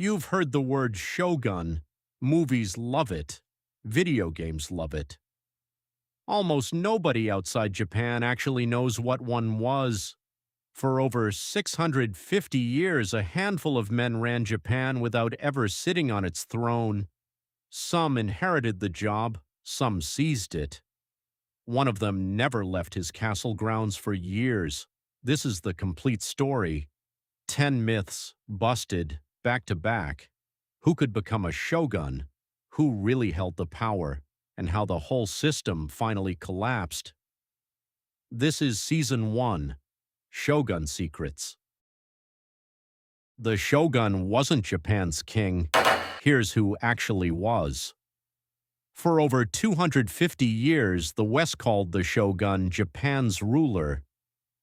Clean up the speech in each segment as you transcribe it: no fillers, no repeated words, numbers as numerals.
You've heard the word shogun. Movies love it. Video games love it. Almost nobody outside Japan actually knows what one was. For over 650 years, a handful of men ran Japan without ever sitting on its throne. Some inherited the job, some seized it. One of them never left his castle grounds for years. This is the complete story. 10 myths, busted, back to back. Who could become a shogun? Who really held the power? And how the whole system finally collapsed. This is Season 1, Shogun Secrets. The shogun wasn't Japan's king. Here's who actually was. For over 250 years, the West called the shogun Japan's ruler,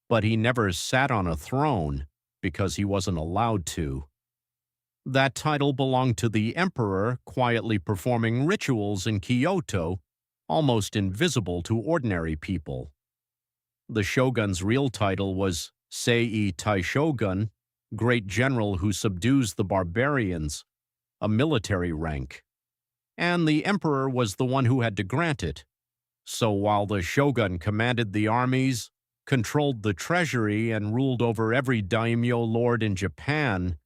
but he never sat on a throne because he wasn't allowed to. That title belonged to the emperor, quietly performing rituals in Kyoto, almost invisible to ordinary people. The shogun's real title was Sei Taishogun, Great General who subdues the barbarians, a military rank. And the emperor was the one who had to grant it. So while the shogun commanded the armies, controlled the treasury, and ruled over every daimyo lord in Japan,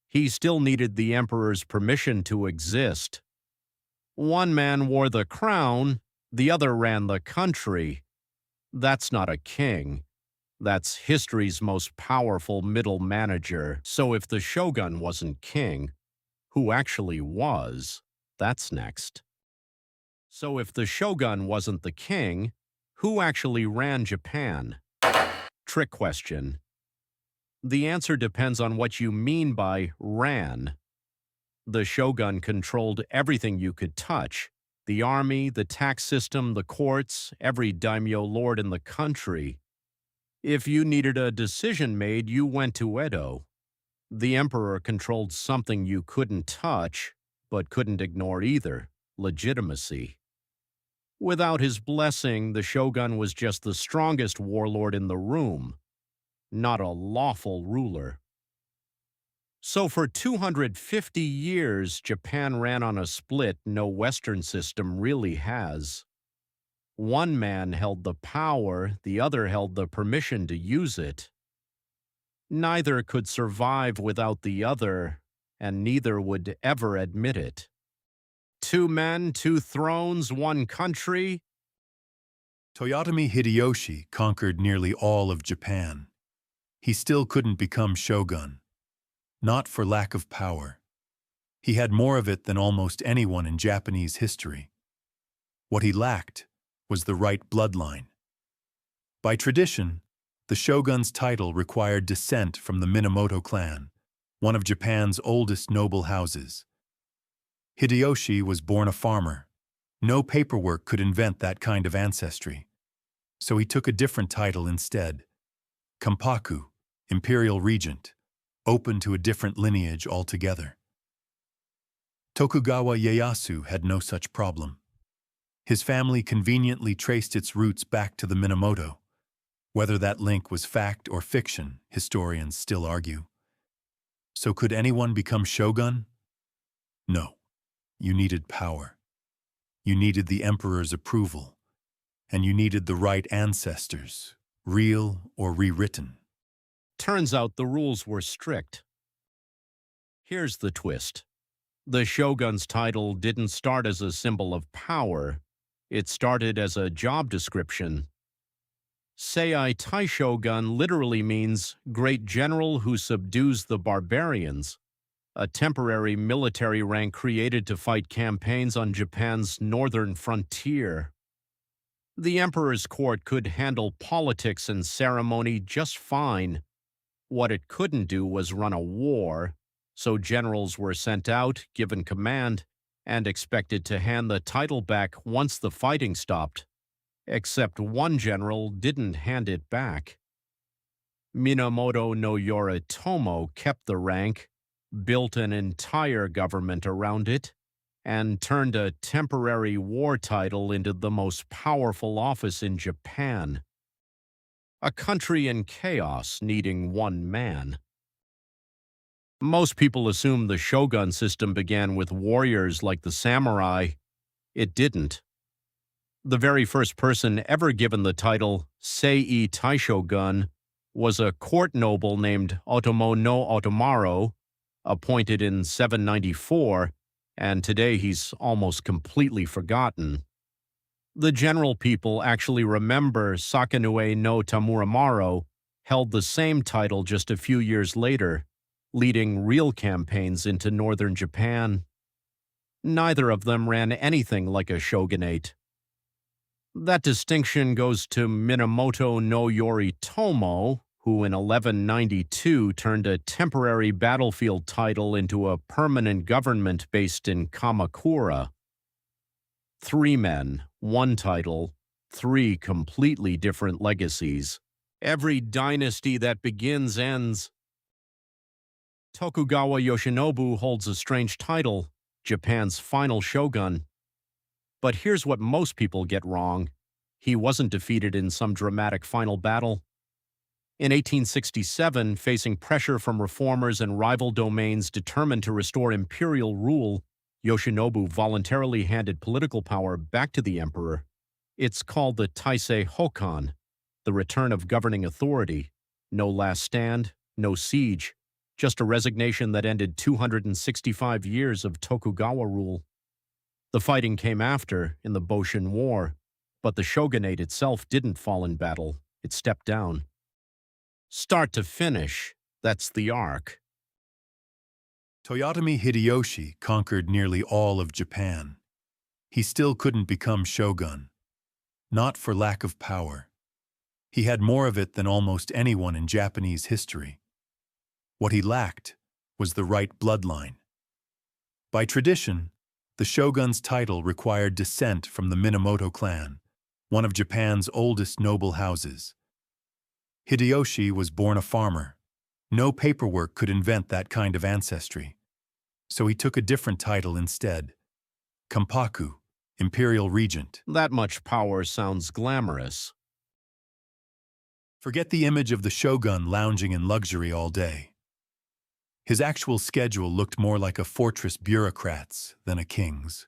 he still needed the emperor's permission to exist. One man wore the crown, the other ran the country. That's not a king. That's history's most powerful middle manager. So if the shogun wasn't king, who actually was? That's next. So if the shogun wasn't the king, who actually ran Japan? Trick question. The answer depends on what you mean by ran. The shogun controlled everything you could touch: the army, the tax system, the courts, every daimyo lord in the country. If you needed a decision made, you went to Edo. The emperor controlled something you couldn't touch, but couldn't ignore either: legitimacy. Without his blessing, the shogun was just the strongest warlord in the room, not a lawful ruler. So for 250 years, Japan ran on a split no Western system really has. One man held the power, the other held the permission to use it. Neither could survive without the other, and neither would ever admit it. 2 men, 2 thrones, 1 country. Toyotomi Hideyoshi conquered nearly all of Japan. He still couldn't become shogun. Not for lack of power. He had more of it than almost anyone in Japanese history. What he lacked was the right bloodline. By tradition, the shogun's title required descent from the Minamoto clan, one of Japan's oldest noble houses. Hideyoshi was born a farmer. No paperwork could invent that kind of ancestry. So he took a different title instead: Kampaku, Imperial Regent, open to a different lineage altogether. Tokugawa Ieyasu had no such problem. His family conveniently traced its roots back to the Minamoto. Whether that link was fact or fiction, historians still argue. So could anyone become shogun? No. You needed power. You needed the emperor's approval. And you needed the right ancestors, real or rewritten. Turns out the rules were strict. Here's the twist. The shogun's title didn't start as a symbol of power. It started as a job description. Sei Taishogun literally means Great General who subdues the barbarians, a temporary military rank created to fight campaigns on Japan's northern frontier. The emperor's court could handle politics and ceremony just fine. What it couldn't do was run a war, so generals were sent out, given command, and expected to hand the title back once the fighting stopped. Except one general didn't hand it back. Minamoto no Yoritomo kept the rank, built an entire government around it, and turned a temporary war title into the most powerful office in Japan. A country in chaos needing one man. Most people assume the shogun system began with warriors like the samurai. It didn't. The very first person ever given the title Sei Taishogun was a court noble named Otomo no Otomaro, appointed in 794, and today he's almost completely forgotten. The general people actually remember Sakanue no Tamuramaro held the same title just a few years later, leading real campaigns into northern Japan. Neither of them ran anything like a shogunate. That distinction goes to Minamoto no Yoritomo, who in 1192 turned a temporary battlefield title into a permanent government based in Kamakura. 3 men, 1 title, 3 completely different legacies. Every dynasty that begins ends. Tokugawa Yoshinobu holds a strange title, Japan's final shogun. But here's what most people get wrong. He wasn't defeated in some dramatic final battle. In 1867, facing pressure from reformers and rival domains determined to restore imperial rule, Yoshinobu voluntarily handed political power back to the emperor. It's called the Taisei Hokan, the return of governing authority. No last stand, no siege, just a resignation that ended 265 years of Tokugawa rule. The fighting came after, in the Boshin War, but the shogunate itself didn't fall in battle. It stepped down. Start to finish, that's the arc. Toyotomi Hideyoshi conquered nearly all of Japan. He still couldn't become shogun. Not for lack of power. He had more of it than almost anyone in Japanese history. What he lacked was the right bloodline. By tradition, the shogun's title required descent from the Minamoto clan, one of Japan's oldest noble houses. Hideyoshi was born a farmer. No paperwork could invent that kind of ancestry. So he took a different title instead. Kampaku, Imperial Regent. That much power sounds glamorous. Forget the image of the shogun lounging in luxury all day. His actual schedule looked more like a fortress bureaucrat's than a king's.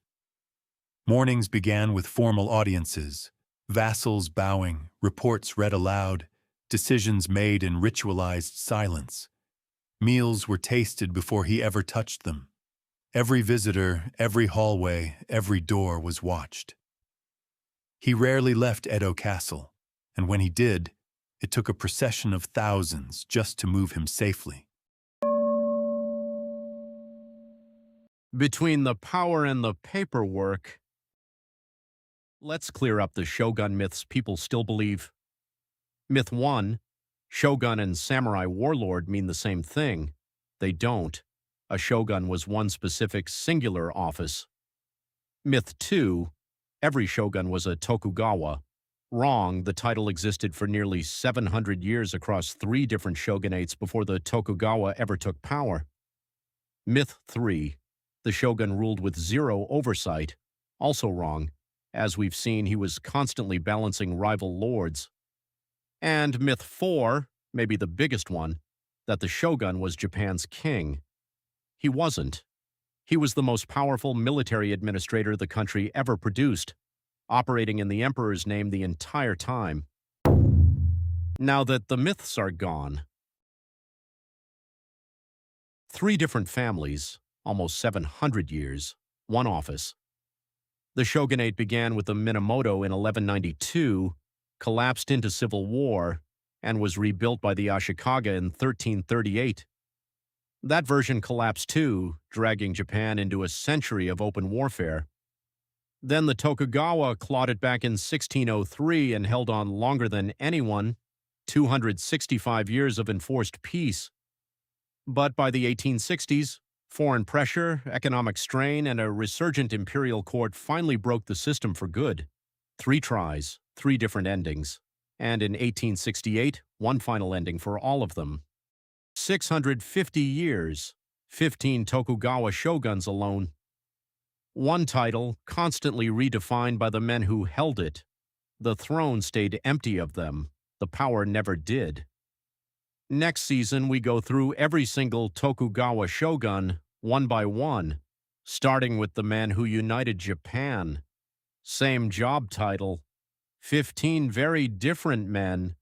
Mornings began with formal audiences, vassals bowing, reports read aloud, decisions made in ritualized silence. Meals were tasted before he ever touched them. Every visitor, every hallway, every door was watched. He rarely left Edo Castle, and when he did, it took a procession of thousands just to move him safely. Between the power and the paperwork, let's clear up the shogun myths people still believe. Myth 1, shogun and samurai warlord mean the same thing. They don't. A shogun was one specific singular office. Myth 2, every shogun was a Tokugawa. Wrong, the title existed for nearly 700 years across 3 different shogunates before the Tokugawa ever took power. Myth 3, the shogun ruled with 0 oversight. Also wrong. As we've seen, he was constantly balancing rival lords. And myth 4, maybe the biggest one, that the shogun was Japan's king. He wasn't. He was the most powerful military administrator the country ever produced, operating in the emperor's name the entire time. Now that the myths are gone, 3 different families, almost 700 years, 1 office. The shogunate began with the Minamoto in 1192, collapsed into civil war, and was rebuilt by the Ashikaga in 1338. That version collapsed too, dragging Japan into a century of open warfare. Then the Tokugawa clawed it back in 1603 and held on longer than anyone, 265 years of enforced peace. But by the 1860s, foreign pressure, economic strain, and a resurgent imperial court finally broke the system for good. 3 tries, 3 different endings. And in 1868, 1 final ending for all of them. 650 years, 15 Tokugawa shoguns alone. 1 title, constantly redefined by the men who held it. The throne stayed empty of them. The power never did. Next season, we go through every single Tokugawa shogun, one by one, starting with the man who united Japan. Same job title, 15 very different men